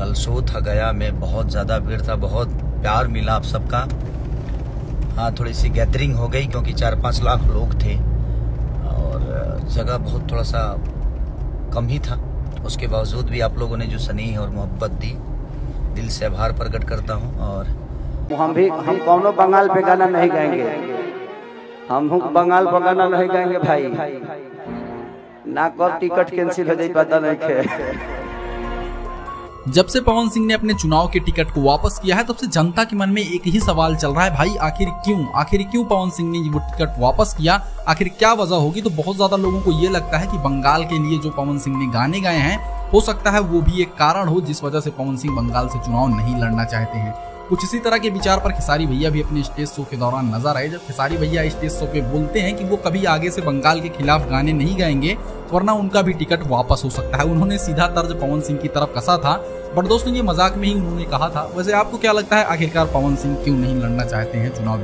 कल शो था गया में, बहुत ज़्यादा भीड़ था, बहुत प्यार मिला आप सबका। हाँ, थोड़ी सी गैदरिंग हो गई क्योंकि 4-5 लाख लोग थे और जगह बहुत थोड़ा सा कम ही था। उसके बावजूद भी आप लोगों ने जो स्नेह और मोहब्बत दी, दिल से आभार प्रकट करता हूँ। और हम कौनो बंगाल पे गाना नहीं गाएंगे, हम बंगाल पे गाना नहीं गाएंगे भाई, ना कब टिकट कैंसिल हो जाए पता नहीं है। जब से पवन सिंह ने अपने चुनाव के टिकट को वापस किया है तब से जनता के मन में एक ही सवाल चल रहा है, भाई आखिर क्यों पवन सिंह ने वो टिकट वापस किया, आखिर क्या वजह होगी। तो बहुत ज्यादा लोगों को ये लगता है कि बंगाल के लिए जो पवन सिंह ने गाने गाए हैं, हो सकता है वो भी एक कारण हो जिस वजह से पवन सिंह बंगाल से चुनाव नहीं लड़ना चाहते हैं। कुछ इसी तरह के विचार पर खेसारी भैया भी अपने स्टेज शो के दौरान नजर आए। जब खेसारी भैया स्टेज शो पे बोलते हैं कि वो कभी आगे से बंगाल के खिलाफ गाने नहीं गाएंगे वरना उनका भी टिकट वापस हो सकता है। उन्होंने सीधा तर्ज पवन सिंह की तरफ कसा था, बट दोस्तों ये मजाक में ही उन्होंने कहा था। वैसे आपको क्या लगता है, आखिरकार पवन सिंह क्यों नहीं लड़ना चाहते हैं चुनाव?